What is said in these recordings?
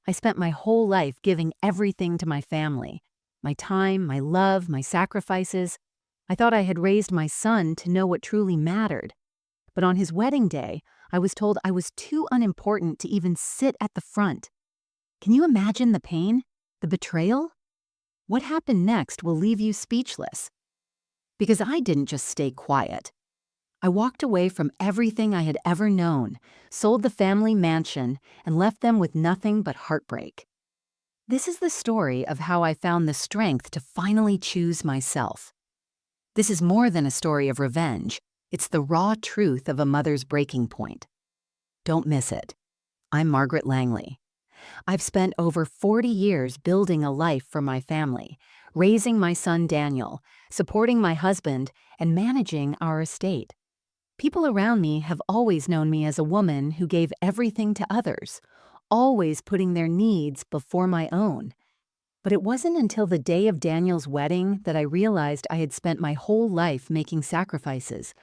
I spent my whole life giving everything to my family. My time, my love, my sacrifices. I thought I had raised my son to know what truly mattered. But on his wedding day, I was told I was too unimportant to even sit at the front. Can you imagine the pain? The betrayal? What happened next will leave you speechless. Because I didn't just stay quiet. I walked away from everything I had ever known, sold the family mansion, and left them with nothing but heartbreak. This is the story of how I found the strength to finally choose myself. This is more than a story of revenge. It's the raw truth of a mother's breaking point. Don't miss it. I'm Margaret Langley. I've spent over 40 years building a life for my family, raising my son Daniel, supporting my husband, and managing our estate. People around me have always known me as a woman who gave everything to others, always putting their needs before my own. But it wasn't until the day of Daniel's wedding that I realized I had spent my whole life making sacrifices,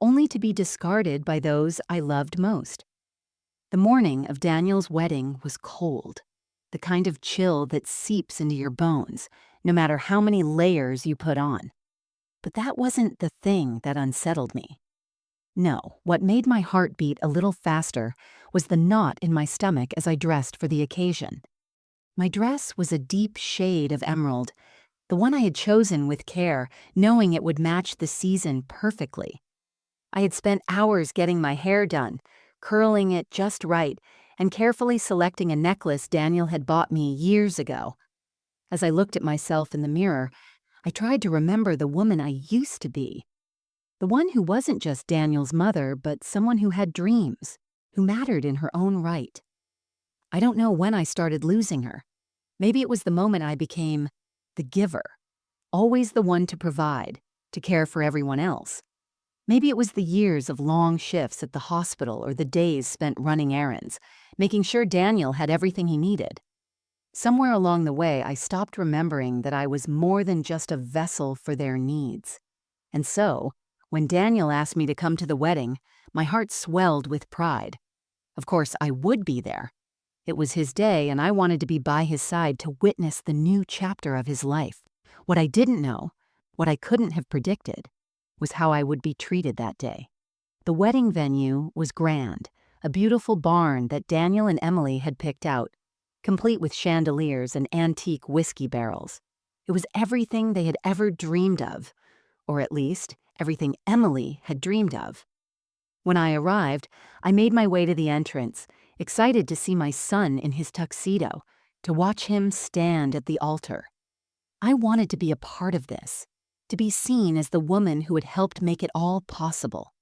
only to be discarded by those I loved most. The morning of Daniel's wedding was cold, the kind of chill that seeps into your bones, no matter how many layers you put on. But that wasn't the thing that unsettled me. No, what made my heart beat a little faster was the knot in my stomach as I dressed for the occasion. My dress was a deep shade of emerald, the one I had chosen with care, knowing it would match the season perfectly. I had spent hours getting my hair done, curling it just right, and carefully selecting a necklace Daniel had bought me years ago. As I looked at myself in the mirror, I tried to remember the woman I used to be. The one who wasn't just Daniel's mother, but someone who had dreams, who mattered in her own right. I don't know when I started losing her. Maybe it was the moment I became the giver, always the one to provide, to care for everyone else. Maybe it was the years of long shifts at the hospital or the days spent running errands, making sure Daniel had everything he needed. Somewhere along the way, I stopped remembering that I was more than just a vessel for their needs. And so, when Daniel asked me to come to the wedding, my heart swelled with pride. Of course, I would be there. It was his day, and I wanted to be by his side to witness the new chapter of his life. What I didn't know, what I couldn't have predicted, was how I would be treated that day. The wedding venue was grand, a beautiful barn that Daniel and Emily had picked out, complete with chandeliers and antique whiskey barrels. It was everything they had ever dreamed of, or at least, everything Emily had dreamed of. When I arrived, I made my way to the entrance, excited to see my son in his tuxedo, to watch him stand at the altar. I wanted to be a part of this, to be seen as the woman who had helped make it all possible.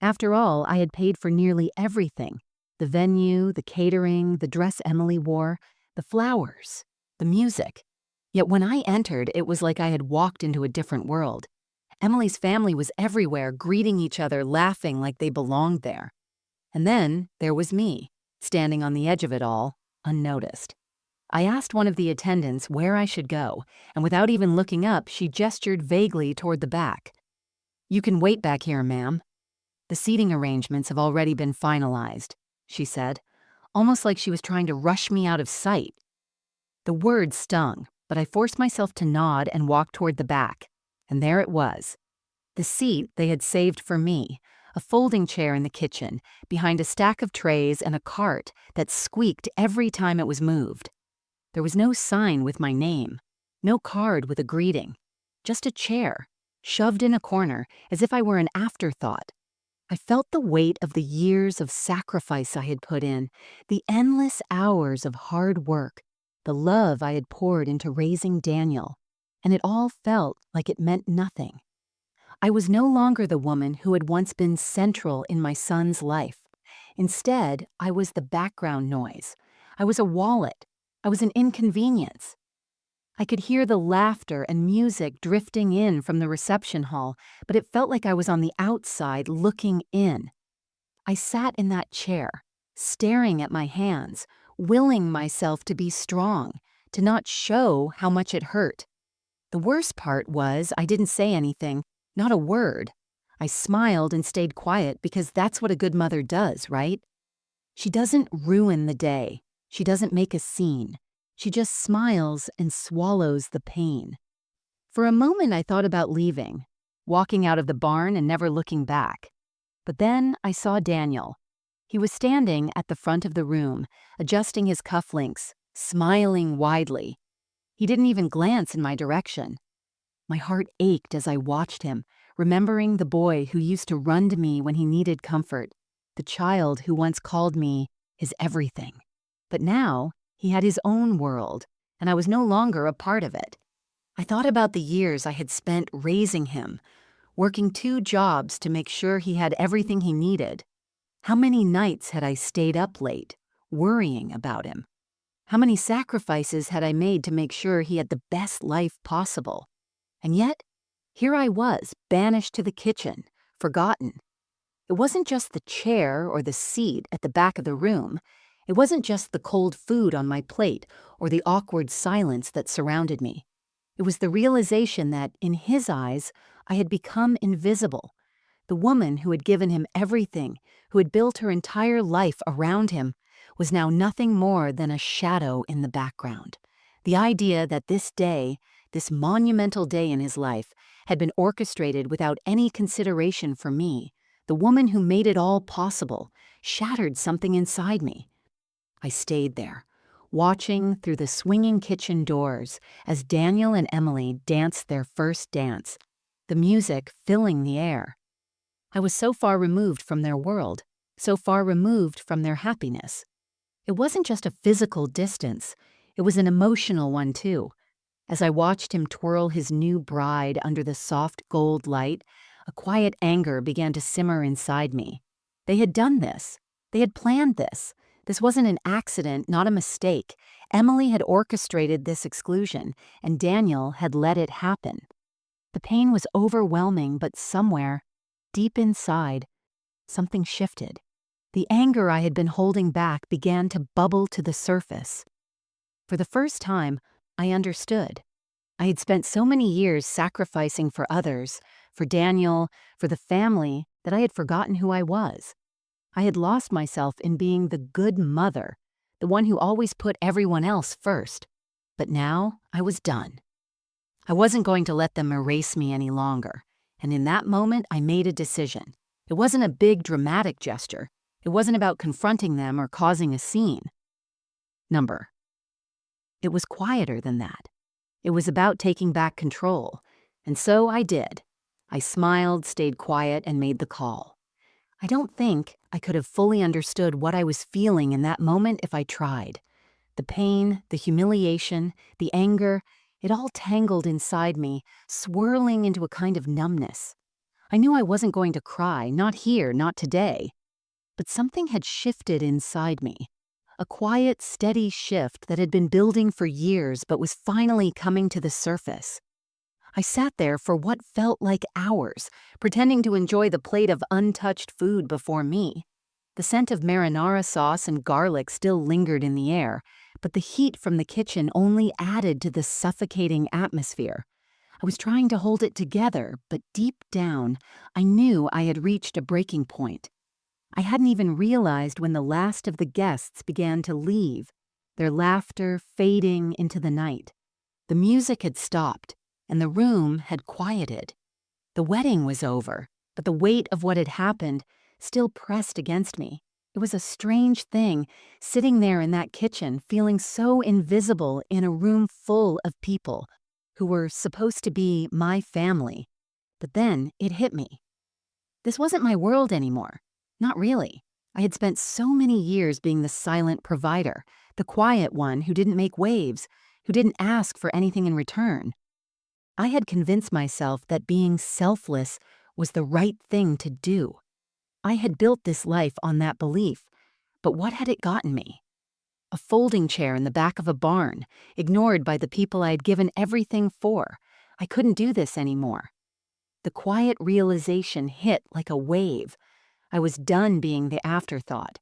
After all, I had paid for nearly everything: the venue, the catering, the dress Emily wore, the flowers, the music. Yet when I entered, it was like I had walked into a different world. Emily's family was everywhere, greeting each other, laughing like they belonged there. And then there was me, standing on the edge of it all, unnoticed. I asked one of the attendants where I should go, and without even looking up, she gestured vaguely toward the back. "You can wait back here, ma'am. The seating arrangements have already been finalized," she said, almost like she was trying to rush me out of sight. The words stung, but I forced myself to nod and walk toward the back. And there it was, the seat they had saved for me, a folding chair in the kitchen, behind a stack of trays and a cart that squeaked every time it was moved. There was no sign with my name, no card with a greeting, just a chair, shoved in a corner as if I were an afterthought. I felt the weight of the years of sacrifice I had put in, the endless hours of hard work, the love I had poured into raising Daniel. And it all felt like it meant nothing. I was no longer the woman who had once been central in my son's life. Instead, I was the background noise. I was a wallet. I was an inconvenience. I could hear the laughter and music drifting in from the reception hall, but it felt like I was on the outside looking in. I sat in that chair, staring at my hands, willing myself to be strong, to not show how much it hurt. The worst part was I didn't say anything, not a word. I smiled and stayed quiet because that's what a good mother does, right? She doesn't ruin the day. She doesn't make a scene. She just smiles and swallows the pain. For a moment, I thought about leaving, walking out of the barn and never looking back. But then I saw Daniel. He was standing at the front of the room, adjusting his cufflinks, smiling widely. He didn't even glance in my direction. My heart ached as I watched him, remembering the boy who used to run to me when he needed comfort, the child who once called me his everything. But now, he had his own world, and I was no longer a part of it. I thought about the years I had spent raising him, working 2 jobs to make sure he had everything he needed. How many nights had I stayed up late, worrying about him? How many sacrifices had I made to make sure he had the best life possible? And yet, here I was, banished to the kitchen, forgotten. It wasn't just the chair or the seat at the back of the room. It wasn't just the cold food on my plate or the awkward silence that surrounded me. It was the realization that, in his eyes, I had become invisible. The woman who had given him everything, who had built her entire life around him, was now nothing more than a shadow in the background. The idea that this day, this monumental day in his life, had been orchestrated without any consideration for me, the woman who made it all possible, shattered something inside me. I stayed there, watching through the swinging kitchen doors as Daniel and Emily danced their first dance, the music filling the air. I was so far removed from their world, so far removed from their happiness. It wasn't just a physical distance, it was an emotional one too. As I watched him twirl his new bride under the soft gold light, a quiet anger began to simmer inside me. They had done this. They had planned this. This wasn't an accident, not a mistake. Emily had orchestrated this exclusion, and Daniel had let it happen. The pain was overwhelming, but somewhere, deep inside, something shifted. The anger I had been holding back began to bubble to the surface. For the first time, I understood. I had spent so many years sacrificing for others, for Daniel, for the family, that I had forgotten who I was. I had lost myself in being the good mother, the one who always put everyone else first. But now I was done. I wasn't going to let them erase me any longer, and in that moment I made a decision. It wasn't a big dramatic gesture. It wasn't about confronting them or causing a scene. It was quieter than that. It was about taking back control, and so I did. I smiled, stayed quiet, and made the call. I don't think I could have fully understood what I was feeling in that moment if I tried. The pain, the humiliation, the anger, it all tangled inside me, swirling into a kind of numbness. I knew I wasn't going to cry, not here, not today. But something had shifted inside me. A quiet, steady shift that had been building for years but was finally coming to the surface. I sat there for what felt like hours, pretending to enjoy the plate of untouched food before me. The scent of marinara sauce and garlic still lingered in the air, but the heat from the kitchen only added to the suffocating atmosphere. I was trying to hold it together, but deep down, I knew I had reached a breaking point. I hadn't even realized when the last of the guests began to leave, their laughter fading into the night. The music had stopped, and the room had quieted. The wedding was over, but the weight of what had happened still pressed against me. It was a strange thing, sitting there in that kitchen, feeling so invisible in a room full of people who were supposed to be my family. But then it hit me. This wasn't my world anymore. Not really. I had spent so many years being the silent provider, the quiet one who didn't make waves, who didn't ask for anything in return. I had convinced myself that being selfless was the right thing to do. I had built this life on that belief, but what had it gotten me? A folding chair in the back of a barn, ignored by the people I had given everything for. I couldn't do this anymore. The quiet realization hit like a wave. I was done being the afterthought,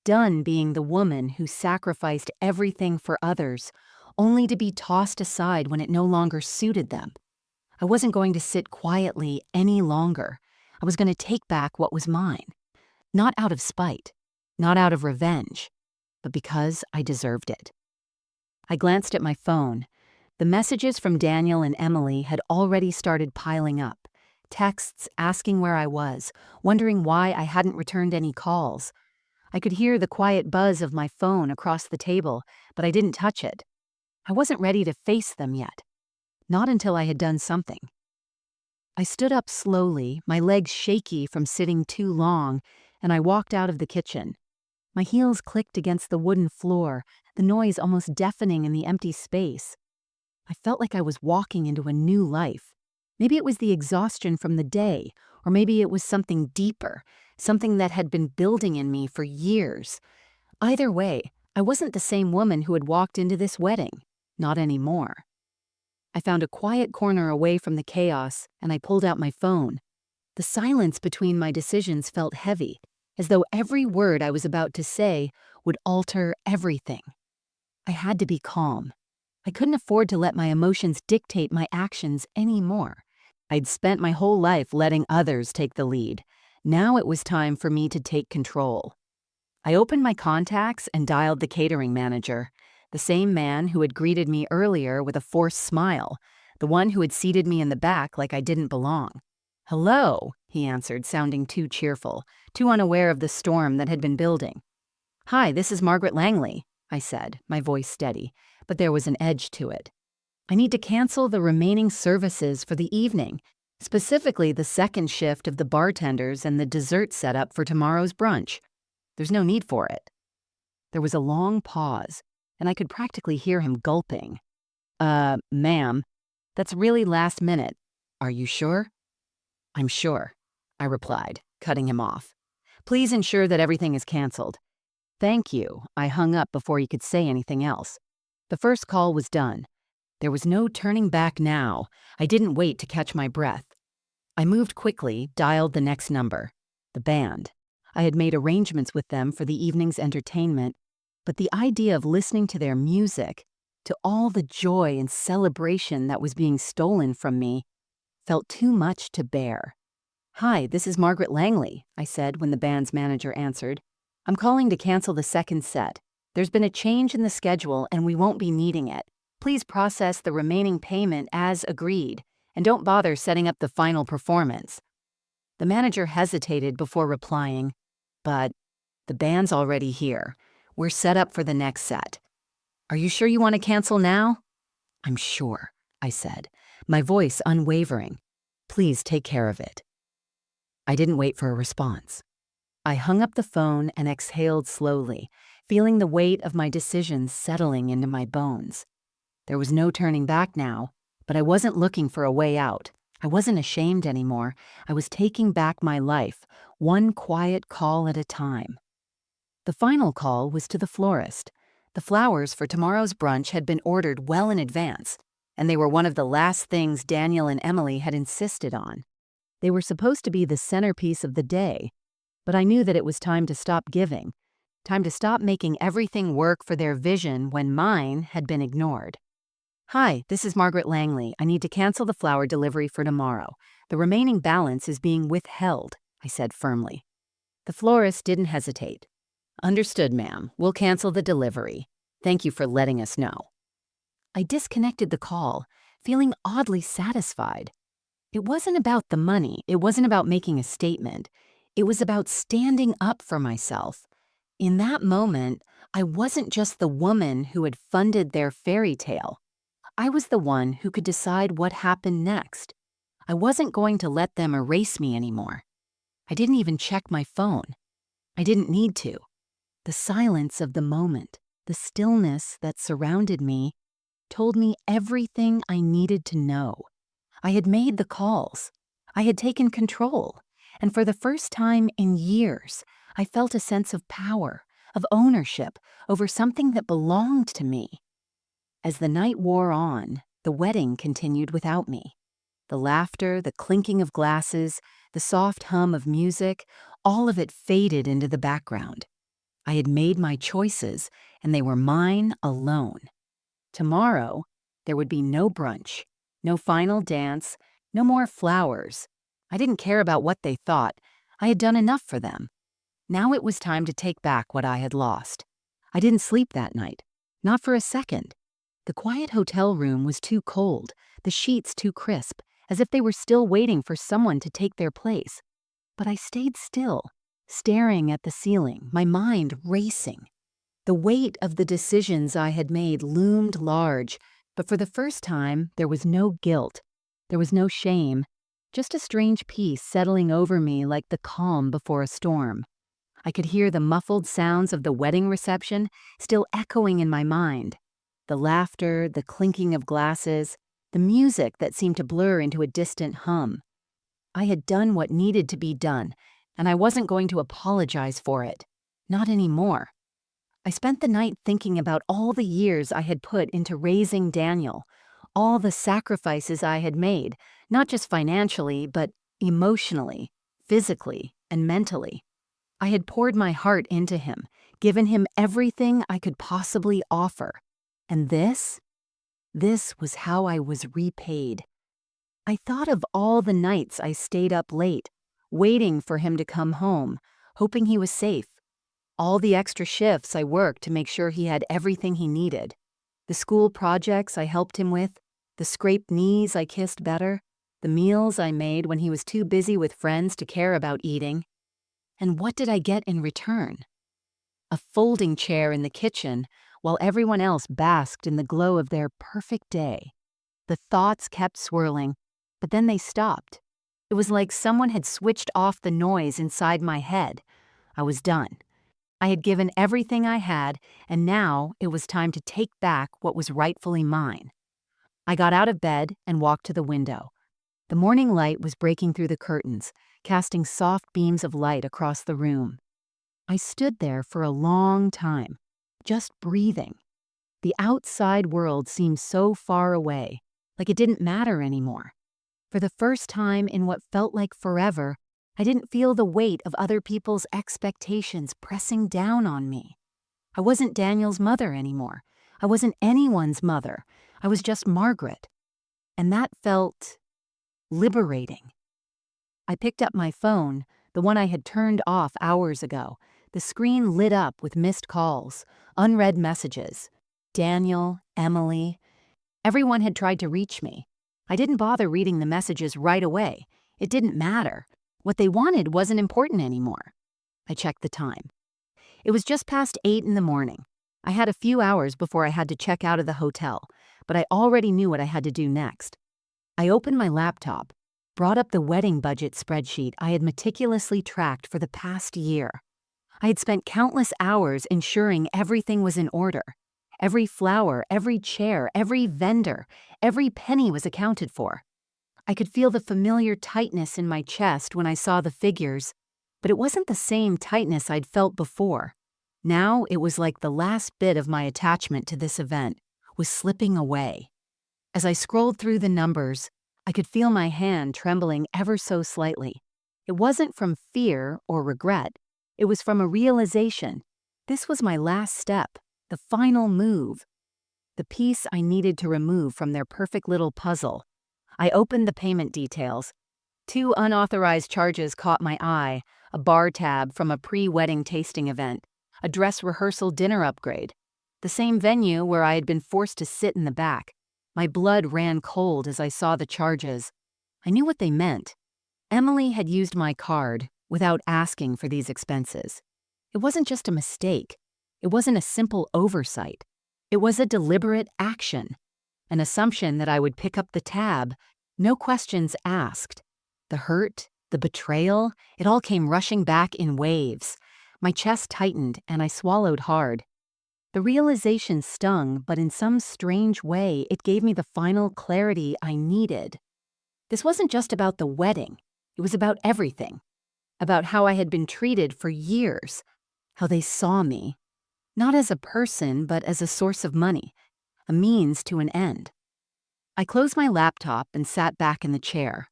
done being the woman who sacrificed everything for others, only to be tossed aside when it no longer suited them. I wasn't going to sit quietly any longer. I was going to take back what was mine. Not out of spite, not out of revenge, but because I deserved it. I glanced at my phone. The messages from Daniel and Emily had already started piling up. Texts asking where I was, wondering why I hadn't returned any calls. I could hear the quiet buzz of my phone across the table, but I didn't touch it. I wasn't ready to face them yet. Not until I had done something. I stood up slowly, my legs shaky from sitting too long, and I walked out of the kitchen. My heels clicked against the wooden floor, the noise almost deafening in the empty space. I felt like I was walking into a new life. Maybe it was the exhaustion from the day, or maybe it was something deeper, something that had been building in me for years. Either way, I wasn't the same woman who had walked into this wedding. Not anymore. I found a quiet corner away from the chaos, and I pulled out my phone. The silence between my decisions felt heavy, as though every word I was about to say would alter everything. I had to be calm. I couldn't afford to let my emotions dictate my actions anymore. I'd spent my whole life letting others take the lead. Now it was time for me to take control. I opened my contacts and dialed the catering manager, the same man who had greeted me earlier with a forced smile, the one who had seated me in the back like I didn't belong. "Hello," he answered, sounding too cheerful, too unaware of the storm that had been building. "Hi, this is Margaret Langley," I said, my voice steady, but there was an edge to it. "I need to cancel the remaining services for the evening, specifically the second shift of the bartenders and the dessert setup for tomorrow's brunch. There's no need for it." There was a long pause, and I could practically hear him gulping. Ma'am, that's really last minute. Are you sure?" "I'm sure," I replied, cutting him off. "Please ensure that everything is canceled." "Thank you." I hung up before he could say anything else. The first call was done. There was no turning back now. I didn't wait to catch my breath. I moved quickly, dialed the next number. The band. I had made arrangements with them for the evening's entertainment, but the idea of listening to their music, to all the joy and celebration that was being stolen from me, felt too much to bear. "Hi, this is Margaret Langley," I said when the band's manager answered. "I'm calling to cancel the second set. There's been a change in the schedule and we won't be needing it. Please process the remaining payment as agreed, and don't bother setting up the final performance." The manager hesitated before replying, "But the band's already here. We're set up for the next set. Are you sure you want to cancel now?" "I'm sure," I said, my voice unwavering. "Please take care of it." I didn't wait for a response. I hung up the phone and exhaled slowly, feeling the weight of my decisions settling into my bones. There was no turning back now, but I wasn't looking for a way out. I wasn't ashamed anymore. I was taking back my life, one quiet call at a time. The final call was to the florist. The flowers for tomorrow's brunch had been ordered well in advance, and they were one of the last things Daniel and Emily had insisted on. They were supposed to be the centerpiece of the day, but I knew that it was time to stop giving, time to stop making everything work for their vision when mine had been ignored. "Hi, this is Margaret Langley. I need to cancel the flower delivery for tomorrow. The remaining balance is being withheld," I said firmly. The florist didn't hesitate. "Understood, ma'am. We'll cancel the delivery. Thank you for letting us know." I disconnected the call, feeling oddly satisfied. It wasn't about the money. It wasn't about making a statement. It was about standing up for myself. In that moment, I wasn't just the woman who had funded their fairy tale. I was the one who could decide what happened next. I wasn't going to let them erase me anymore. I didn't even check my phone. I didn't need to. The silence of the moment, the stillness that surrounded me, told me everything I needed to know. I had made the calls. I had taken control. And for the first time in years, I felt a sense of power, of ownership over something that belonged to me. As the night wore on, the wedding continued without me. The laughter, the clinking of glasses, the soft hum of music, all of it faded into the background. I had made my choices, and they were mine alone. Tomorrow, there would be no brunch, no final dance, no more flowers. I didn't care about what they thought. I had done enough for them. Now it was time to take back what I had lost. I didn't sleep that night. Not for a second. The quiet hotel room was too cold, the sheets too crisp, as if they were still waiting for someone to take their place. But I stayed still, staring at the ceiling, my mind racing. The weight of the decisions I had made loomed large, but for the first time, there was no guilt. There was no shame, just a strange peace settling over me like the calm before a storm. I could hear the muffled sounds of the wedding reception still echoing in my mind. The laughter, the clinking of glasses, the music that seemed to blur into a distant hum. I had done what needed to be done, and I wasn't going to apologize for it. Not anymore. I spent the night thinking about all the years I had put into raising Daniel, all the sacrifices I had made, not just financially, but emotionally, physically, and mentally. I had poured my heart into him, given him everything I could possibly offer. And this was how I was repaid. I thought of all the nights I stayed up late, waiting for him to come home, hoping he was safe. All the extra shifts I worked to make sure he had everything he needed. The school projects I helped him with, the scraped knees I kissed better, the meals I made when he was too busy with friends to care about eating. And what did I get in return? A folding chair in the kitchen while everyone else basked in the glow of their perfect day. The thoughts kept swirling, but then they stopped. It was like someone had switched off the noise inside my head. I was done. I had given everything I had, and now it was time to take back what was rightfully mine. I got out of bed and walked to the window. The morning light was breaking through the curtains, casting soft beams of light across the room. I stood there for a long time, just breathing. The outside world seemed so far away, like it didn't matter anymore. For the first time in what felt like forever, I didn't feel the weight of other people's expectations pressing down on me. I wasn't Daniel's mother anymore. I wasn't anyone's mother. I was just Margaret. And that felt liberating. I picked up my phone, the one I had turned off hours ago. The screen lit up with missed calls, unread messages. Daniel, Emily. Everyone had tried to reach me. I didn't bother reading the messages right away. It didn't matter. What they wanted wasn't important anymore. I checked the time. It was just past 8 in the morning. I had a few hours before I had to check out of the hotel, but I already knew what I had to do next. I opened my laptop, brought up the wedding budget spreadsheet I had meticulously tracked for the past year. I had spent countless hours ensuring everything was in order. Every flower, every chair, every vendor, every penny was accounted for. I could feel the familiar tightness in my chest when I saw the figures, but it wasn't the same tightness I'd felt before. Now it was like the last bit of my attachment to this event was slipping away. As I scrolled through the numbers, I could feel my hand trembling ever so slightly. It wasn't from fear or regret. It was from a realization. This was my last step, the final move, the piece I needed to remove from their perfect little puzzle. I opened the payment details. 2 unauthorized charges caught my eye, a bar tab from a pre-wedding tasting event, a dress rehearsal dinner upgrade, the same venue where I had been forced to sit in the back. My blood ran cold as I saw the charges. I knew what they meant. Emily had used my card without asking for these expenses. It wasn't just a mistake. It wasn't a simple oversight. It was a deliberate action, an assumption that I would pick up the tab, no questions asked. The hurt, the betrayal, it all came rushing back in waves. My chest tightened and I swallowed hard. The realization stung, but in some strange way, it gave me the final clarity I needed. This wasn't just about the wedding. It was about everything. About how I had been treated for years. How they saw me. Not as a person, but as a source of money. A means to an end. I closed my laptop and sat back in the chair.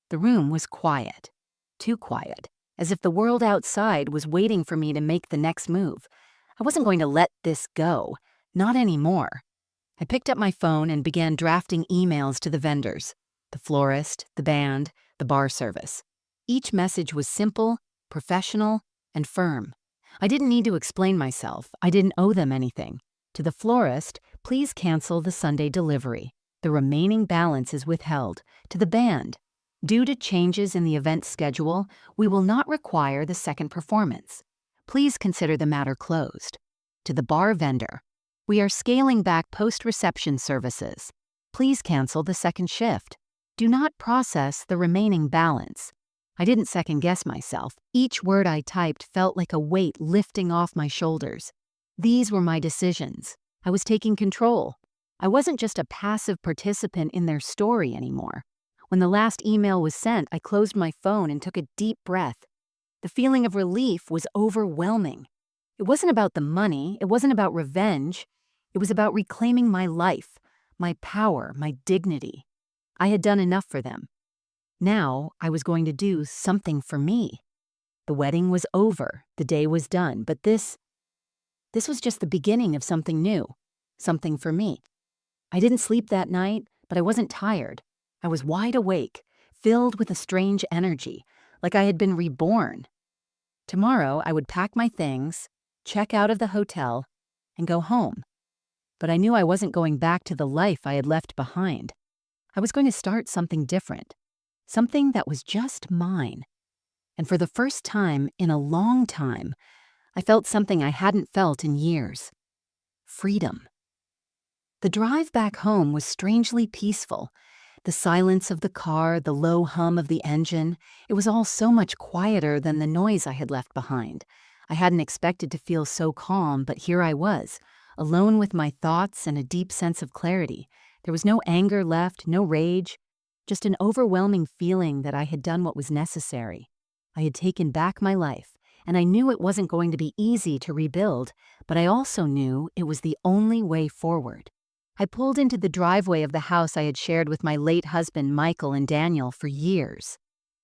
The room was quiet. Too quiet. As if the world outside was waiting for me to make the next move. I wasn't going to let this go. Not anymore. I picked up my phone and began drafting emails to the vendors. The florist, the band, the bar service. Each message was simple, professional, and firm. I didn't need to explain myself. I didn't owe them anything. To the florist, please cancel the Sunday delivery. The remaining balance is withheld. To the band, due to changes in the event schedule, we will not require the second performance. Please consider the matter closed. To the bar vendor, we are scaling back post-reception services. Please cancel the second shift. Do not process the remaining balance. I didn't second-guess myself. Each word I typed felt like a weight lifting off my shoulders. These were my decisions. I was taking control. I wasn't just a passive participant in their story anymore. When the last email was sent, I closed my phone and took a deep breath. The feeling of relief was overwhelming. It wasn't about the money. It wasn't about revenge. It was about reclaiming my life, my power, my dignity. I had done enough for them. Now I was going to do something for me. The wedding was over. The day was done. But this was just the beginning of something new, something for me. I didn't sleep that night, but I wasn't tired. I was wide awake, filled with a strange energy, like I had been reborn. Tomorrow I would pack my things, check out of the hotel, and go home. But I knew I wasn't going back to the life I had left behind. I was going to start something different, something that was just mine. And for the first time in a long time, I felt something I hadn't felt in years: freedom. The drive back home was strangely peaceful. The silence of the car, the low hum of the engine, it was all so much quieter than the noise I had left behind. I hadn't expected to feel so calm, but here I was, alone with my thoughts and a deep sense of clarity. There was no anger left, no rage, just an overwhelming feeling that I had done what was necessary. I had taken back my life, and I knew it wasn't going to be easy to rebuild, but I also knew it was the only way forward. I pulled into the driveway of the house I had shared with my late husband Michael and Daniel for years.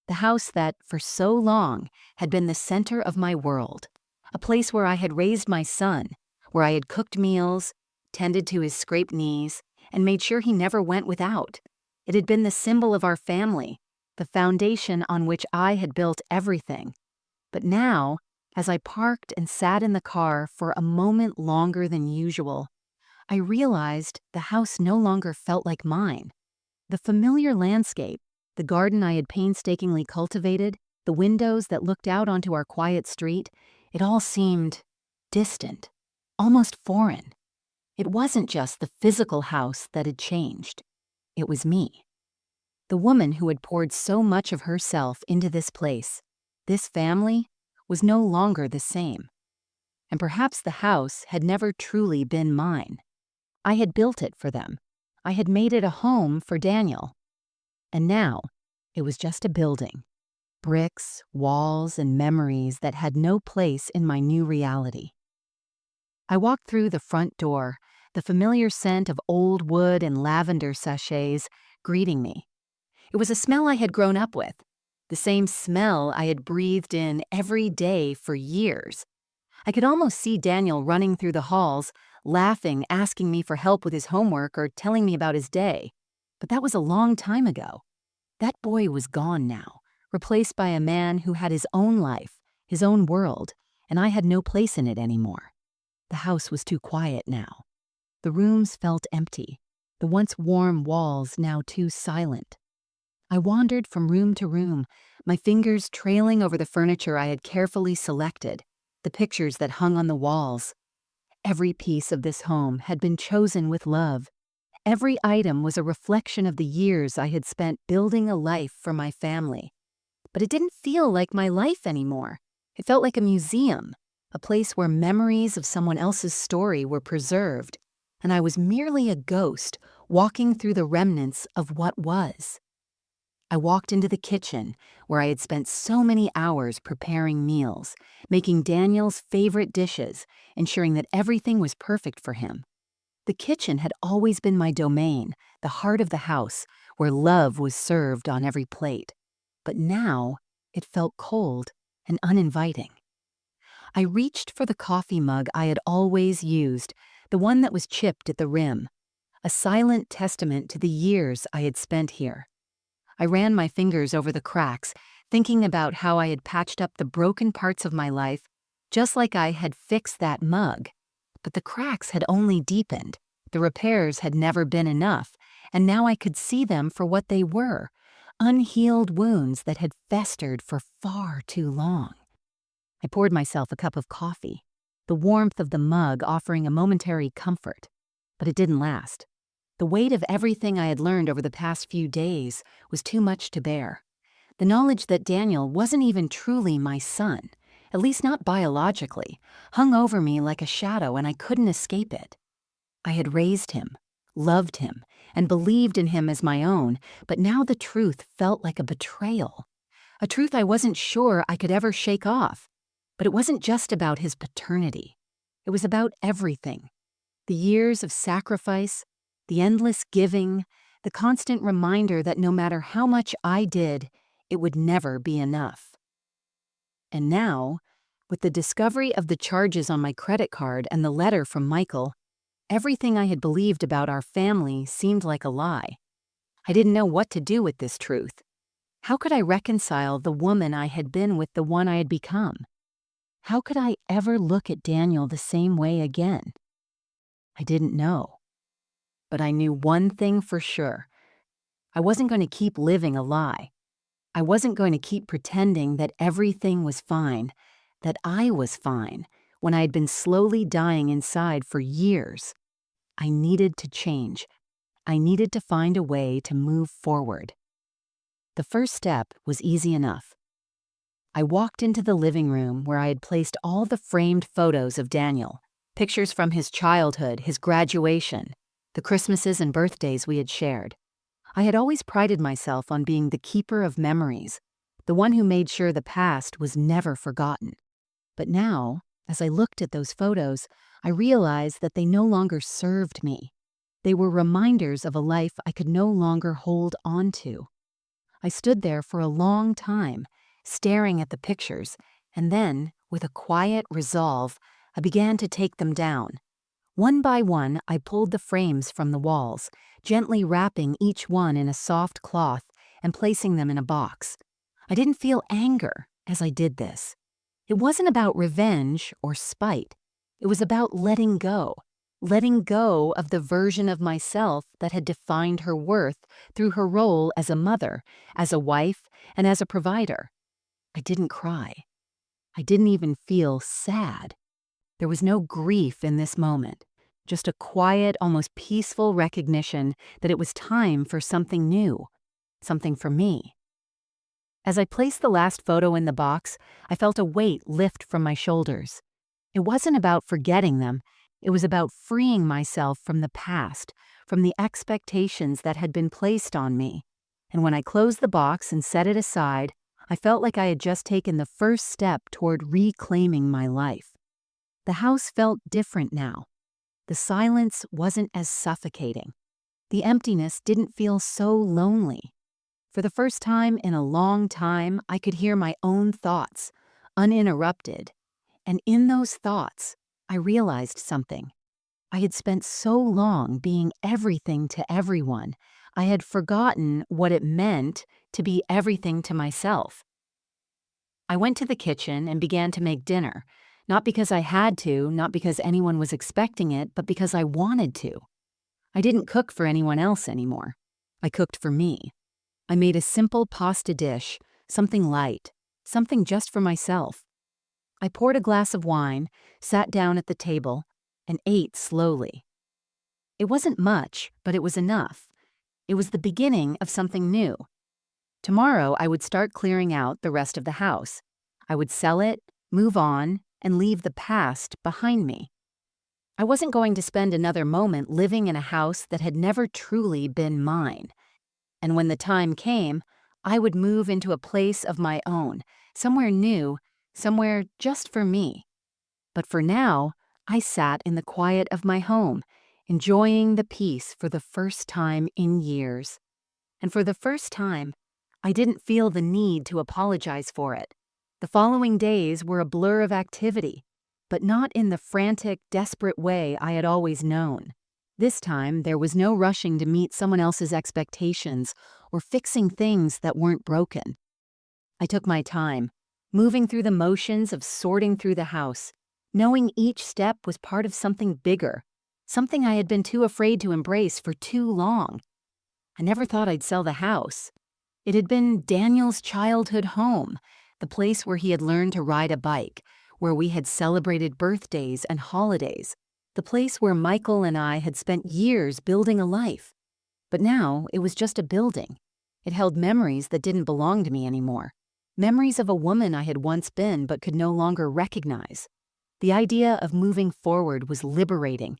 The house that, for so long, had been the center of my world. A place where I had raised my son, where I had cooked meals, tended to his scraped knees, and made sure he never went without. It had been the symbol of our family, the foundation on which I had built everything. But now, as I parked and sat in the car for a moment longer than usual, I realized the house no longer felt like mine. The familiar landscape, the garden I had painstakingly cultivated, the windows that looked out onto our quiet street, it all seemed distant, almost foreign. It wasn't just the physical house that had changed. It was me. The woman who had poured so much of herself into this place, this family, was no longer the same. And perhaps the house had never truly been mine. I had built it for them. I had made it a home for Daniel. And now, it was just a building. Bricks, walls, and memories that had no place in my new reality. I walked through the front door, the familiar scent of old wood and lavender sachets greeting me. It was a smell I had grown up with, the same smell I had breathed in every day for years. I could almost see Daniel running through the halls, laughing, asking me for help with his homework or telling me about his day. But that was a long time ago. That boy was gone now, replaced by a man who had his own life, his own world, and I had no place in it anymore. The house was too quiet now. The rooms felt empty, the once warm walls now too silent. I wandered from room to room, my fingers trailing over the furniture I had carefully selected, the pictures that hung on the walls. Every piece of this home had been chosen with love. Every item was a reflection of the years I had spent building a life for my family. But it didn't feel like my life anymore. It felt like a museum, a place where memories of someone else's story were preserved, and I was merely a ghost walking through the remnants of what was. I walked into the kitchen, where I had spent so many hours preparing meals, making Daniel's favorite dishes, ensuring that everything was perfect for him. The kitchen had always been my domain, the heart of the house, where love was served on every plate. But now, it felt cold and uninviting. I reached for the coffee mug I had always used, the one that was chipped at the rim, a silent testament to the years I had spent here. I ran my fingers over the cracks, thinking about how I had patched up the broken parts of my life just like I had fixed that mug. But the cracks had only deepened. The repairs had never been enough, and now I could see them for what they were, unhealed wounds that had festered for far too long. I poured myself a cup of coffee, the warmth of the mug offering a momentary comfort. But it didn't last. The weight of everything I had learned over the past few days was too much to bear. The knowledge that Daniel wasn't even truly my son, at least not biologically, hung over me like a shadow, and I couldn't escape it. I had raised him, loved him, and believed in him as my own, but now the truth felt like a betrayal. A truth I wasn't sure I could ever shake off. But it wasn't just about his paternity. It was about everything. The years of sacrifice, the endless giving, the constant reminder that no matter how much I did, it would never be enough. And now, with the discovery of the charges on my credit card and the letter from Michael, everything I had believed about our family seemed like a lie. I didn't know what to do with this truth. How could I reconcile the woman I had been with the one I had become? How could I ever look at Daniel the same way again? I didn't know. But I knew one thing for sure. I wasn't going to keep living a lie. I wasn't going to keep pretending that everything was fine, that I was fine, when I had been slowly dying inside for years. I needed to change. I needed to find a way to move forward. The first step was easy enough. I walked into the living room where I had placed all the framed photos of Daniel, pictures from his childhood, his graduation, the Christmases and birthdays we had shared. I had always prided myself on being the keeper of memories, the one who made sure the past was never forgotten. But now, as I looked at those photos, I realized that they no longer served me. They were reminders of a life I could no longer hold on to. I stood there for a long time, staring at the pictures, and then, with a quiet resolve, I began to take them down. One by one, I pulled the frames from the walls, gently wrapping each one in a soft cloth and placing them in a box. I didn't feel anger as I did this. It wasn't about revenge or spite. It was about letting go of the version of myself that had defined her worth through her role as a mother, as a wife, and as a provider. I didn't cry. I didn't even feel sad. There was no grief in this moment, just a quiet, almost peaceful recognition that it was time for something new, something for me. As I placed the last photo in the box, I felt a weight lift from my shoulders. It wasn't about forgetting them. It was about freeing myself from the past, from the expectations that had been placed on me. And when I closed the box and set it aside, I felt like I had just taken the first step toward reclaiming my life. The house felt different now. The silence wasn't as suffocating. The emptiness didn't feel so lonely. For the first time in a long time, I could hear my own thoughts, uninterrupted. And in those thoughts, I realized something. I had spent so long being everything to everyone, I had forgotten what it meant to be everything to myself. I went to the kitchen and began to make dinner, not because I had to, not because anyone was expecting it, but because I wanted to. I didn't cook for anyone else anymore. I cooked for me. I made a simple pasta dish, something light, something just for myself. I poured a glass of wine, sat down at the table, and ate slowly. It wasn't much, but it was enough. It was the beginning of something new. Tomorrow, I would start clearing out the rest of the house. I would sell it, move on, and leave the past behind me. I wasn't going to spend another moment living in a house that had never truly been mine. And when the time came, I would move into a place of my own, somewhere new, somewhere just for me. But for now, I sat in the quiet of my home, enjoying the peace for the first time in years. And for the first time, I didn't feel the need to apologize for it. The following days were a blur of activity, but not in the frantic, desperate way I had always known. This time, there was no rushing to meet someone else's expectations or fixing things that weren't broken. I took my time, moving through the motions of sorting through the house, knowing each step was part of something bigger, something I had been too afraid to embrace for too long. I never thought I'd sell the house. It had been Daniel's childhood home, the place where he had learned to ride a bike, where we had celebrated birthdays and holidays, the place where Michael and I had spent years building a life. But now it was just a building. It held memories that didn't belong to me anymore. Memories of a woman I had once been but could no longer recognize. The idea of moving forward was liberating.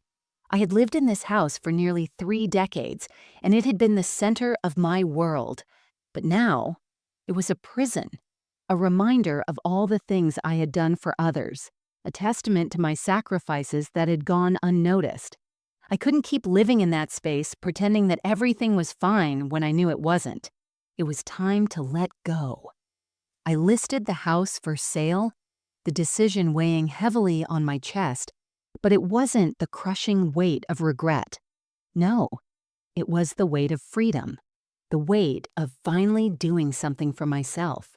I had lived in this house for nearly 3 decades, and it had been the center of my world. But now, it was a prison, a reminder of all the things I had done for others, a testament to my sacrifices that had gone unnoticed. I couldn't keep living in that space pretending that everything was fine when I knew it wasn't. It was time to let go. I listed the house for sale, the decision weighing heavily on my chest, but it wasn't the crushing weight of regret. No, it was the weight of freedom, the weight of finally doing something for myself.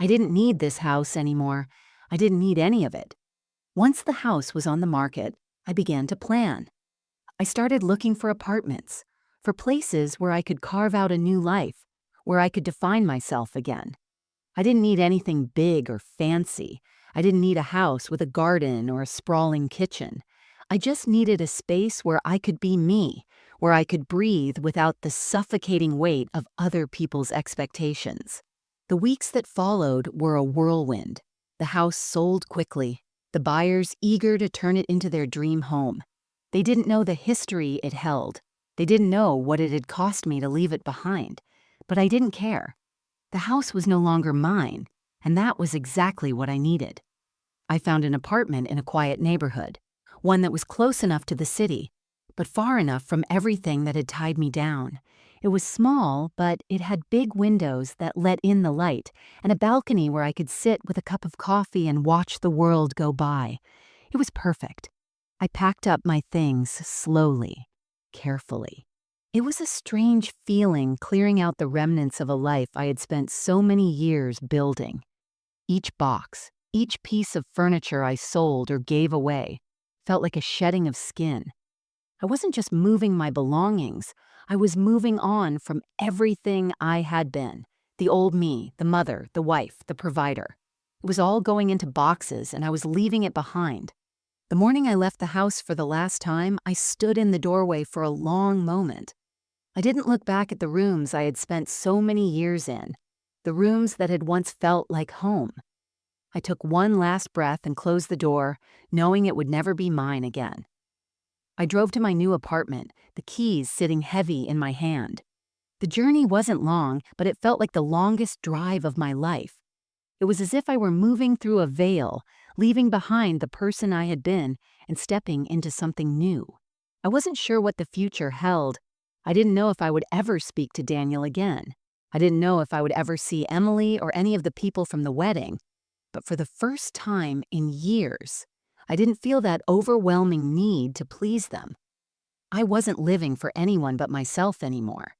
I didn't need this house anymore. I didn't need any of it. Once the house was on the market, I began to plan. I started looking for apartments, for places where I could carve out a new life, where I could define myself again. I didn't need anything big or fancy. I didn't need a house with a garden or a sprawling kitchen. I just needed a space where I could be me, where I could breathe without the suffocating weight of other people's expectations. The weeks that followed were a whirlwind. The house sold quickly, the buyers eager to turn it into their dream home. They didn't know the history it held. They didn't know what it had cost me to leave it behind. But I didn't care. The house was no longer mine, and that was exactly what I needed. I found an apartment in a quiet neighborhood, one that was close enough to the city, but far enough from everything that had tied me down. It was small, but it had big windows that let in the light, and a balcony where I could sit with a cup of coffee and watch the world go by. It was perfect. I packed up my things slowly, carefully. It was a strange feeling clearing out the remnants of a life I had spent so many years building. Each box, each piece of furniture I sold or gave away felt like a shedding of skin. I wasn't just moving my belongings, I was moving on from everything I had been. The old me, the mother, the wife, the provider. It was all going into boxes and I was leaving it behind. The morning I left the house for the last time, I stood in the doorway for a long moment. I didn't look back at the rooms I had spent so many years in, the rooms that had once felt like home. I took one last breath and closed the door, knowing it would never be mine again. I drove to my new apartment, the keys sitting heavy in my hand. The journey wasn't long, but it felt like the longest drive of my life. It was as if I were moving through a veil, leaving behind the person I had been and stepping into something new. I wasn't sure what the future held. I didn't know if I would ever speak to Daniel again. I didn't know if I would ever see Emily or any of the people from the wedding. But for the first time in years, I didn't feel that overwhelming need to please them. I wasn't living for anyone but myself anymore.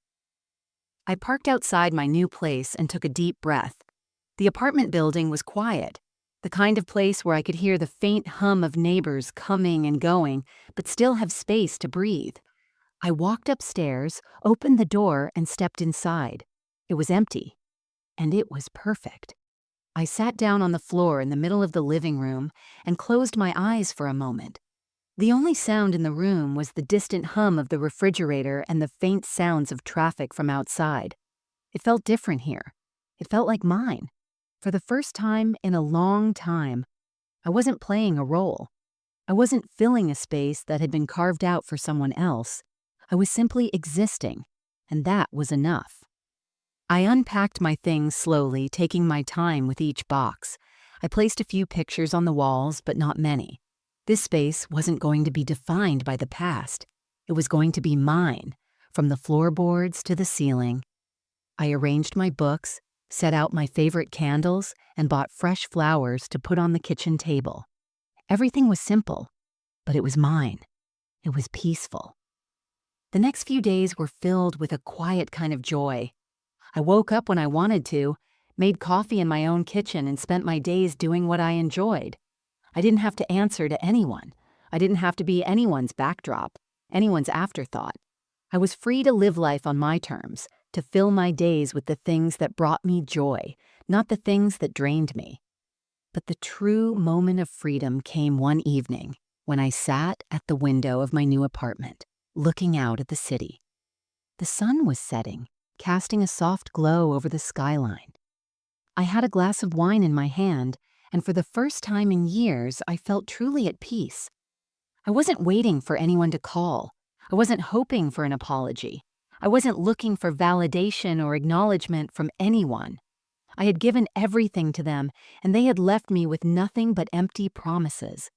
I parked outside my new place and took a deep breath. The apartment building was quiet, the kind of place where I could hear the faint hum of neighbors coming and going, but still have space to breathe. I walked upstairs, opened the door, and stepped inside. It was empty, and it was perfect. I sat down on the floor in the middle of the living room and closed my eyes for a moment. The only sound in the room was the distant hum of the refrigerator and the faint sounds of traffic from outside. It felt different here. It felt like mine. For the first time in a long time, I wasn't playing a role. I wasn't filling a space that had been carved out for someone else. I was simply existing, and that was enough. I unpacked my things slowly, taking my time with each box. I placed a few pictures on the walls, but not many. This space wasn't going to be defined by the past. It was going to be mine, from the floorboards to the ceiling. I arranged my books, set out my favorite candles, and bought fresh flowers to put on the kitchen table. Everything was simple, but it was mine. It was peaceful. The next few days were filled with a quiet kind of joy. I woke up when I wanted to, made coffee in my own kitchen, and spent my days doing what I enjoyed. I didn't have to answer to anyone. I didn't have to be anyone's backdrop, anyone's afterthought. I was free to live life on my terms, to fill my days with the things that brought me joy, not the things that drained me. But the true moment of freedom came one evening when I sat at the window of my new apartment, looking out at the city. The sun was setting, casting a soft glow over the skyline. I had a glass of wine in my hand, and for the first time in years, I felt truly at peace. I wasn't waiting for anyone to call. I wasn't hoping for an apology. I wasn't looking for validation or acknowledgement from anyone. I had given everything to them, and they had left me with nothing but empty promises.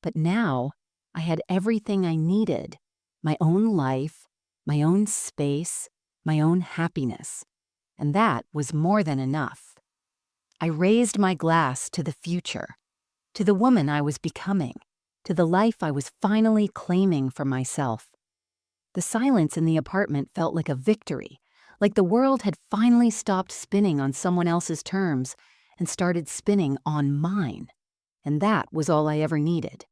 But now, I had everything I needed: my own life, my own space, my own happiness. And that was more than enough. I raised my glass to the future, to the woman I was becoming, to the life I was finally claiming for myself. The silence in the apartment felt like a victory, like the world had finally stopped spinning on someone else's terms and started spinning on mine. And that was all I ever needed.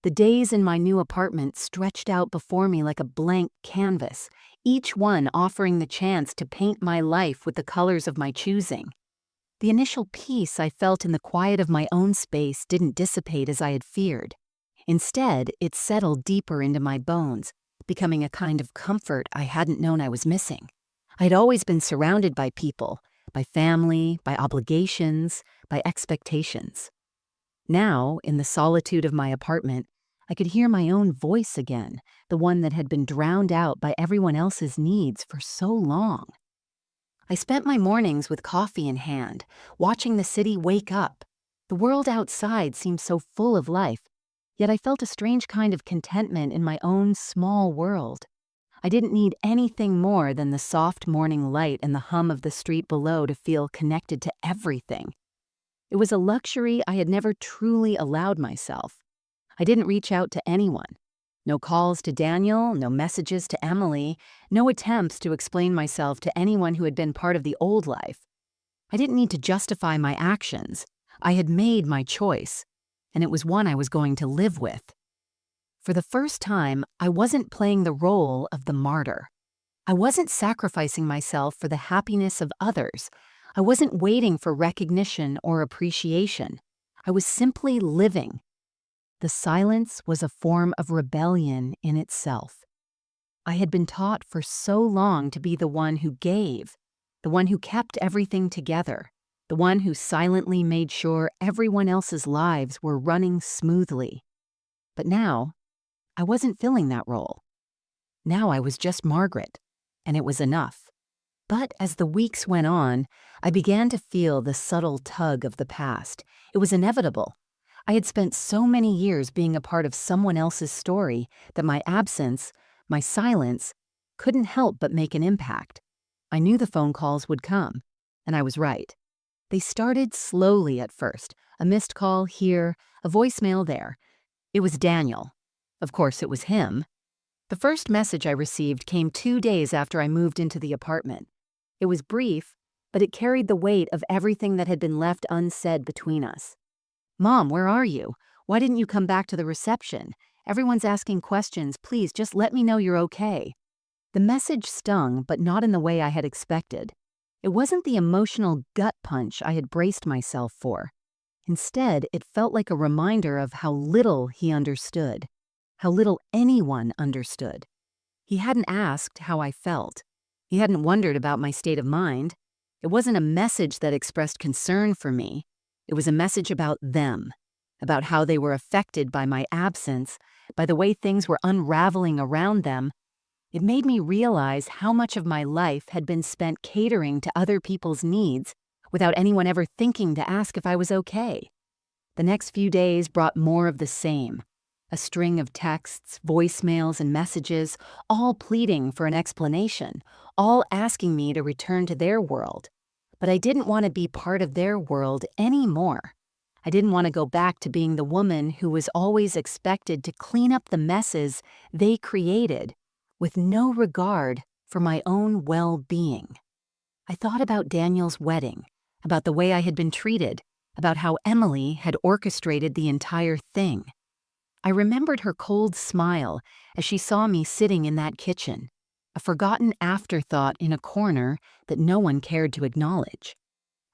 The days in my new apartment stretched out before me like a blank canvas, each one offering the chance to paint my life with the colors of my choosing. The initial peace I felt in the quiet of my own space didn't dissipate as I had feared. Instead, it settled deeper into my bones, becoming a kind of comfort I hadn't known I was missing. I'd always been surrounded by people, by family, by obligations, by expectations. Now, in the solitude of my apartment, I could hear my own voice again, the one that had been drowned out by everyone else's needs for so long. I spent my mornings with coffee in hand, watching the city wake up. The world outside seemed so full of life, yet I felt a strange kind of contentment in my own small world. I didn't need anything more than the soft morning light and the hum of the street below to feel connected to everything. It was a luxury I had never truly allowed myself. I didn't reach out to anyone. No calls to Daniel, no messages to Emily, no attempts to explain myself to anyone who had been part of the old life. I didn't need to justify my actions. I had made my choice, and it was one I was going to live with. For the first time, I wasn't playing the role of the martyr. I wasn't sacrificing myself for the happiness of others. I wasn't waiting for recognition or appreciation. I was simply living. The silence was a form of rebellion in itself. I had been taught for so long to be the one who gave, the one who kept everything together, the one who silently made sure everyone else's lives were running smoothly. But now, I wasn't filling that role. Now I was just Margaret, and it was enough. But as the weeks went on, I began to feel the subtle tug of the past. It was inevitable. I had spent so many years being a part of someone else's story that my absence, my silence, couldn't help but make an impact. I knew the phone calls would come, and I was right. They started slowly at first, a missed call here, a voicemail there. It was Daniel. Of course, it was him. The first message I received came 2 days after I moved into the apartment. It was brief, but it carried the weight of everything that had been left unsaid between us. "Mom, where are you? Why didn't you come back to the reception? Everyone's asking questions. Please, just let me know you're okay." The message stung, but not in the way I had expected. It wasn't the emotional gut punch I had braced myself for. Instead, it felt like a reminder of how little he understood, how little anyone understood. He hadn't asked how I felt. He hadn't wondered about my state of mind. It wasn't a message that expressed concern for me. It was a message about them, about how they were affected by my absence, by the way things were unraveling around them. It made me realize how much of my life had been spent catering to other people's needs without anyone ever thinking to ask if I was okay. The next few days brought more of the same. A string of texts, voicemails, and messages, all pleading for an explanation, all asking me to return to their world. But I didn't want to be part of their world anymore. I didn't want to go back to being the woman who was always expected to clean up the messes they created with no regard for my own well-being. I thought about Daniel's wedding, about the way I had been treated, about how Emily had orchestrated the entire thing. I remembered her cold smile as she saw me sitting in that kitchen, a forgotten afterthought in a corner that no one cared to acknowledge.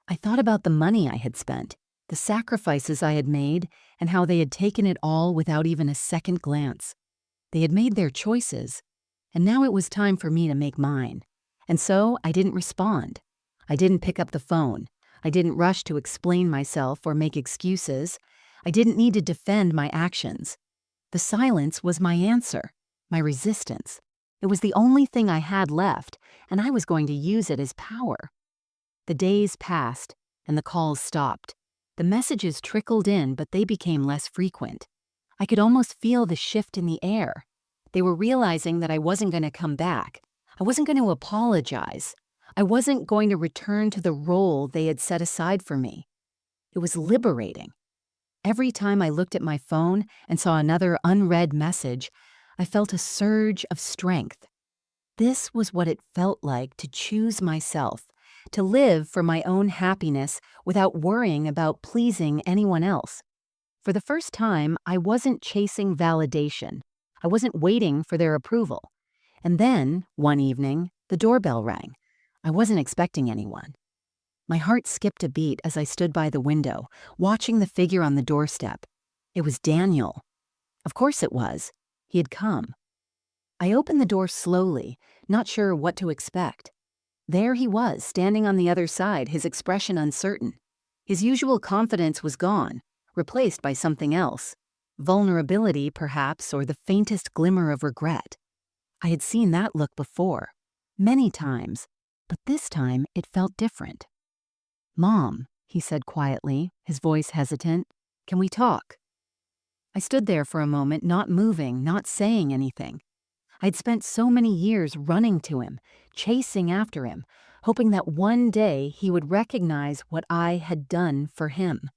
I thought about the money I had spent, the sacrifices I had made, and how they had taken it all without even a second glance. They had made their choices, and now it was time for me to make mine. And so I didn't respond. I didn't pick up the phone. I didn't rush to explain myself or make excuses. I didn't need to defend my actions. The silence was my answer, my resistance. It was the only thing I had left, and I was going to use it as power. The days passed, and the calls stopped. The messages trickled in, but they became less frequent. I could almost feel the shift in the air. They were realizing that I wasn't going to come back. I wasn't going to apologize. I wasn't going to return to the role they had set aside for me. It was liberating. Every time I looked at my phone and saw another unread message, I felt a surge of strength. This was what it felt like to choose myself, to live for my own happiness without worrying about pleasing anyone else. For the first time, I wasn't chasing validation. I wasn't waiting for their approval. And then, one evening, the doorbell rang. I wasn't expecting anyone. My heart skipped a beat as I stood by the window, watching the figure on the doorstep. It was Daniel. Of course it was. He had come. I opened the door slowly, not sure what to expect. There he was, standing on the other side, his expression uncertain. His usual confidence was gone, replaced by something else. Vulnerability, perhaps, or the faintest glimmer of regret. I had seen that look before, many times, but this time it felt different. "Mom," he said quietly, his voice hesitant, "can we talk?" I stood there for a moment, not moving, not saying anything. I'd spent so many years running to him, chasing after him, hoping that one day he would recognize what I had done for him.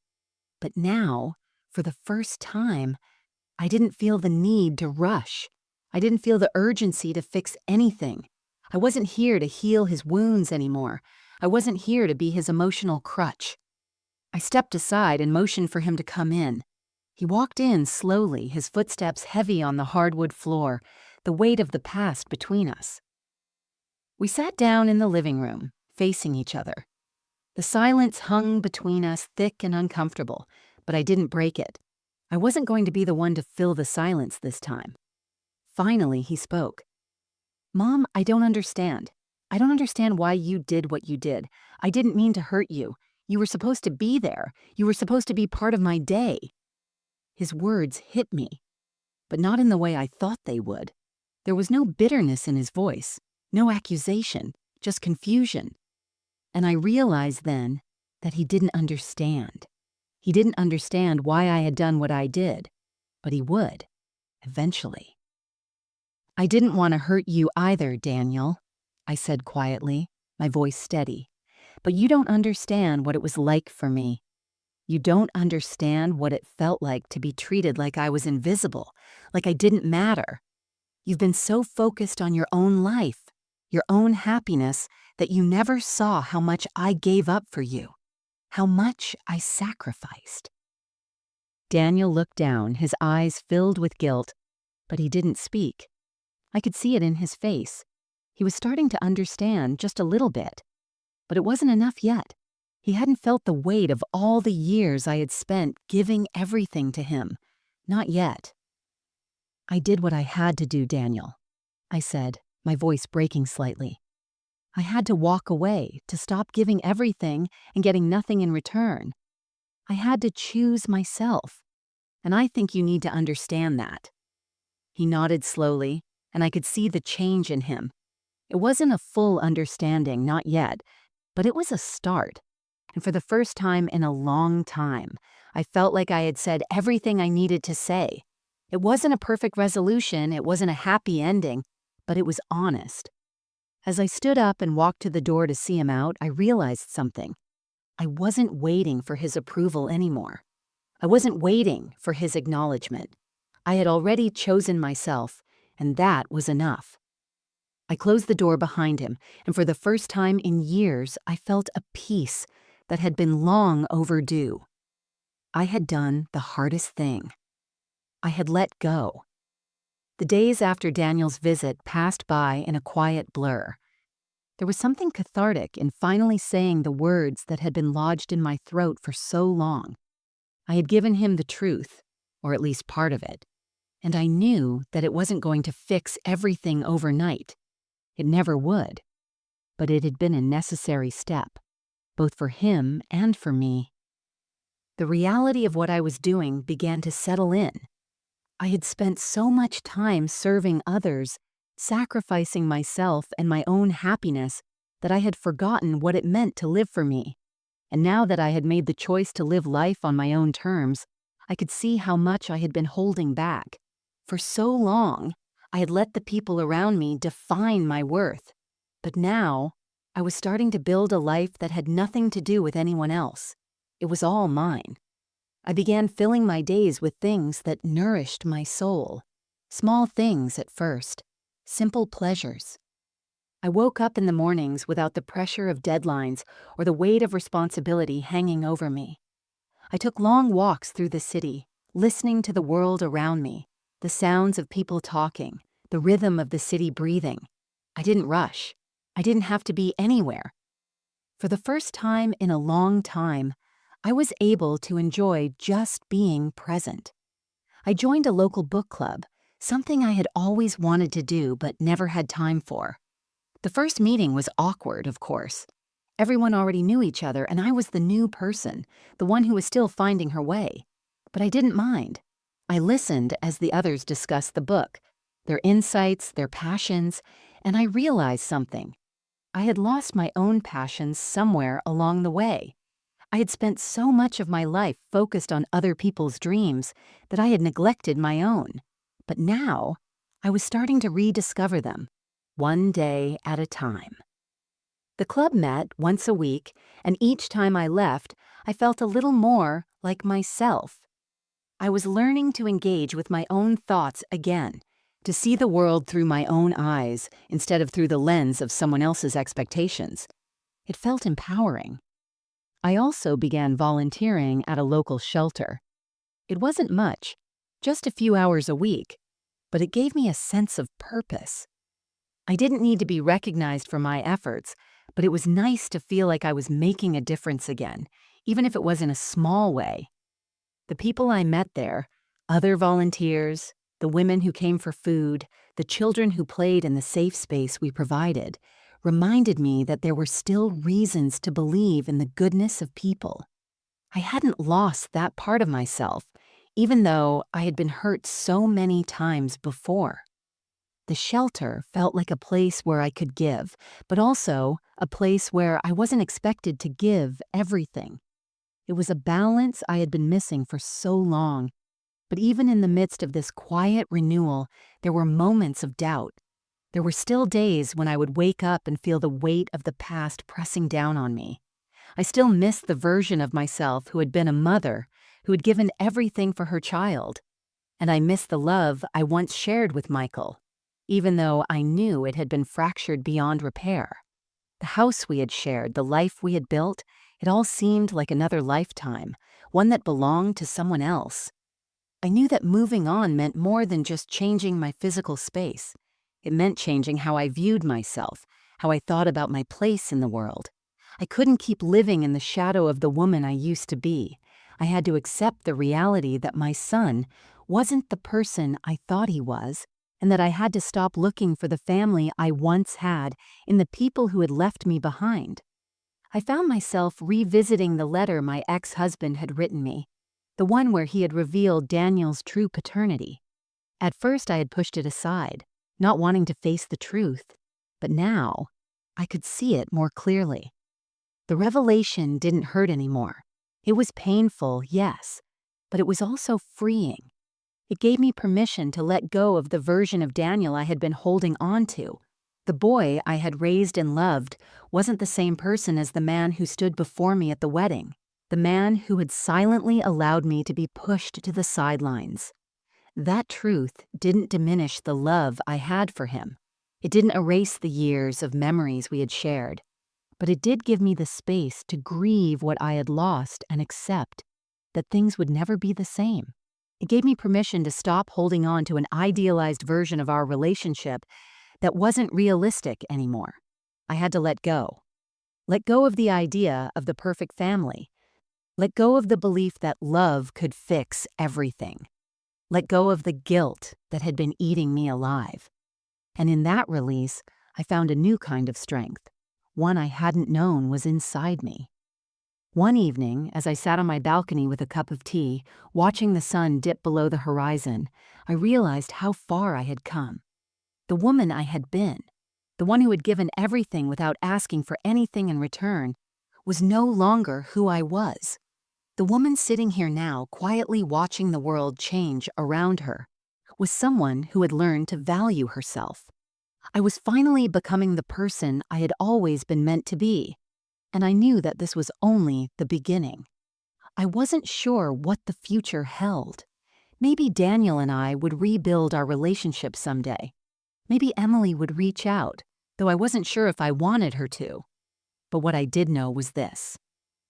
But now, for the first time, I didn't feel the need to rush. I didn't feel the urgency to fix anything. I wasn't here to heal his wounds anymore. I wasn't here to be his emotional crutch. I stepped aside and motioned for him to come in. He walked in slowly, his footsteps heavy on the hardwood floor, the weight of the past between us. We sat down in the living room, facing each other. The silence hung between us, thick and uncomfortable, but I didn't break it. I wasn't going to be the one to fill the silence this time. Finally, he spoke. "Mom, I don't understand. I don't understand why you did what you did. I didn't mean to hurt you. You were supposed to be there. You were supposed to be part of my day." His words hit me, but not in the way I thought they would. There was no bitterness in his voice, no accusation, just confusion. And I realized then that he didn't understand. He didn't understand why I had done what I did, but he would, eventually. "I didn't want to hurt you either, Daniel," I said quietly, my voice steady. "But you don't understand what it was like for me. You don't understand what it felt like to be treated like I was invisible, like I didn't matter. You've been so focused on your own life, your own happiness, that you never saw how much I gave up for you, how much I sacrificed." Daniel looked down, his eyes filled with guilt, but he didn't speak. I could see it in his face. He was starting to understand just a little bit, but it wasn't enough yet. He hadn't felt the weight of all the years I had spent giving everything to him. Not yet. "I did what I had to do, Daniel," I said, my voice breaking slightly. "I had to walk away, to stop giving everything and getting nothing in return. I had to choose myself, and I think you need to understand that." He nodded slowly, and I could see the change in him. It wasn't a full understanding, not yet, but it was a start. And for the first time in a long time, I felt like I had said everything I needed to say. It wasn't a perfect resolution, it wasn't a happy ending, but it was honest. As I stood up and walked to the door to see him out, I realized something. I wasn't waiting for his approval anymore. I wasn't waiting for his acknowledgement. I had already chosen myself, and that was enough. I closed the door behind him, and for the first time in years, I felt a peace, that had been long overdue. I had done the hardest thing. I had let go. The days after Daniel's visit passed by in a quiet blur. There was something cathartic in finally saying the words that had been lodged in my throat for so long. I had given him the truth, or at least part of it, and I knew that it wasn't going to fix everything overnight. It never would, but it had been a necessary step, both for him and for me. The reality of what I was doing began to settle in. I had spent so much time serving others, sacrificing myself and my own happiness, that I had forgotten what it meant to live for me. And now that I had made the choice to live life on my own terms, I could see how much I had been holding back. For so long, I had let the people around me define my worth. But now, I was starting to build a life that had nothing to do with anyone else. It was all mine. I began filling my days with things that nourished my soul. Small things at first, simple pleasures. I woke up in the mornings without the pressure of deadlines or the weight of responsibility hanging over me. I took long walks through the city, listening to the world around me, the sounds of people talking, the rhythm of the city breathing. I didn't rush. I didn't have to be anywhere. For the first time in a long time, I was able to enjoy just being present. I joined a local book club, something I had always wanted to do but never had time for. The first meeting was awkward, of course. Everyone already knew each other, and I was the new person, the one who was still finding her way. But I didn't mind. I listened as the others discussed the book, their insights, their passions, and I realized something. I had lost my own passions somewhere along the way. I had spent so much of my life focused on other people's dreams that I had neglected my own. But now, I was starting to rediscover them, one day at a time. The club met once a week, and each time I left, I felt a little more like myself. I was learning to engage with my own thoughts again, to see the world through my own eyes instead of through the lens of someone else's expectations. It felt empowering. I also began volunteering at a local shelter. It wasn't much, just a few hours a week, but it gave me a sense of purpose. I didn't need to be recognized for my efforts, but it was nice to feel like I was making a difference again, even if it was in a small way. The people I met there, other volunteers, the women who came for food, the children who played in the safe space we provided, reminded me that there were still reasons to believe in the goodness of people. I hadn't lost that part of myself, even though I had been hurt so many times before. The shelter felt like a place where I could give, but also a place where I wasn't expected to give everything. It was a balance I had been missing for so long. But even in the midst of this quiet renewal, there were moments of doubt. There were still days when I would wake up and feel the weight of the past pressing down on me. I still missed the version of myself who had been a mother, who had given everything for her child. And I missed the love I once shared with Michael, even though I knew it had been fractured beyond repair. The house we had shared, the life we had built, it all seemed like another lifetime, one that belonged to someone else. I knew that moving on meant more than just changing my physical space. It meant changing how I viewed myself, how I thought about my place in the world. I couldn't keep living in the shadow of the woman I used to be. I had to accept the reality that my son wasn't the person I thought he was, and that I had to stop looking for the family I once had in the people who had left me behind. I found myself revisiting the letter my ex-husband had written me, the one where he had revealed Daniel's true paternity. At first I had pushed it aside, not wanting to face the truth, but now I could see it more clearly. The revelation didn't hurt anymore. It was painful, yes, but it was also freeing. It gave me permission to let go of the version of Daniel I had been holding on to. The boy I had raised and loved wasn't the same person as the man who stood before me at the wedding, the man who had silently allowed me to be pushed to the sidelines. That truth didn't diminish the love I had for him. It didn't erase the years of memories we had shared, but it did give me the space to grieve what I had lost and accept that things would never be the same. It gave me permission to stop holding on to an idealized version of our relationship that wasn't realistic anymore. I had to let go. Let go of the idea of the perfect family. Let go of the belief that love could fix everything. Let go of the guilt that had been eating me alive. And in that release, I found a new kind of strength, one I hadn't known was inside me. One evening, as I sat on my balcony with a cup of tea, watching the sun dip below the horizon, I realized how far I had come. The woman I had been, the one who had given everything without asking for anything in return, was no longer who I was. The woman sitting here now, quietly watching the world change around her, was someone who had learned to value herself. I was finally becoming the person I had always been meant to be, and I knew that this was only the beginning. I wasn't sure what the future held. Maybe Daniel and I would rebuild our relationship someday. Maybe Emily would reach out, though I wasn't sure if I wanted her to. But what I did know was this: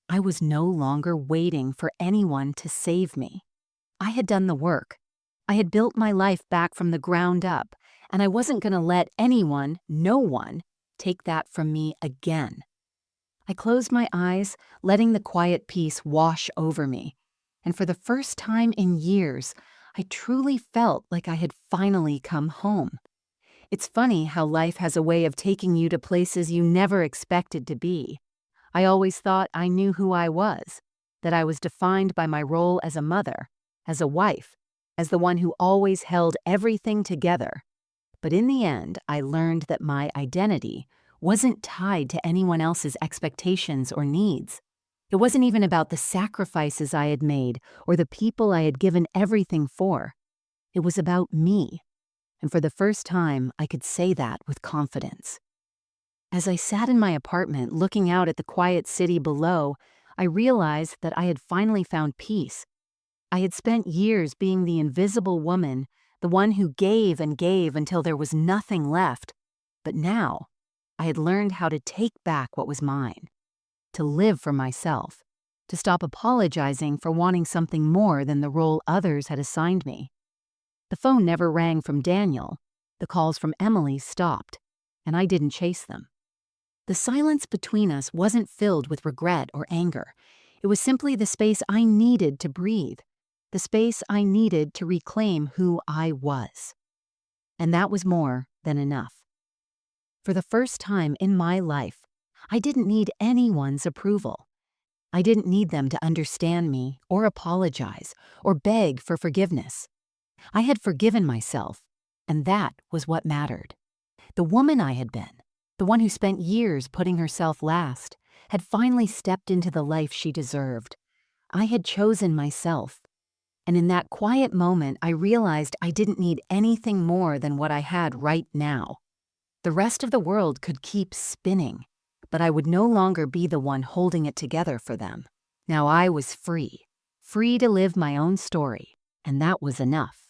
I was no longer waiting for anyone to save me. I had done the work. I had built my life back from the ground up, and I wasn't going to let anyone, no one, take that from me again. I closed my eyes, letting the quiet peace wash over me, and for the first time in years, I truly felt like I had finally come home. It's funny how life has a way of taking you to places you never expected to be. I always thought I knew who I was, that I was defined by my role as a mother, as a wife, as the one who always held everything together. But in the end, I learned that my identity wasn't tied to anyone else's expectations or needs. It wasn't even about the sacrifices I had made or the people I had given everything for. It was about me. And for the first time, I could say that with confidence. As I sat in my apartment looking out at the quiet city below, I realized that I had finally found peace. I had spent years being the invisible woman, the one who gave and gave until there was nothing left. But now, I had learned how to take back what was mine, to live for myself, to stop apologizing for wanting something more than the role others had assigned me. The phone never rang from Daniel. The calls from Emily stopped, and I didn't chase them. The silence between us wasn't filled with regret or anger. It was simply the space I needed to breathe, the space I needed to reclaim who I was. And that was more than enough. For the first time in my life, I didn't need anyone's approval. I didn't need them to understand me or apologize or beg for forgiveness. I had forgiven myself, and that was what mattered. The woman I had been, the one who spent years putting herself last, had finally stepped into the life she deserved. I had chosen myself. And in that quiet moment, I realized I didn't need anything more than what I had right now. The rest of the world could keep spinning, but I would no longer be the one holding it together for them. Now I was free to live my own story, and that was enough.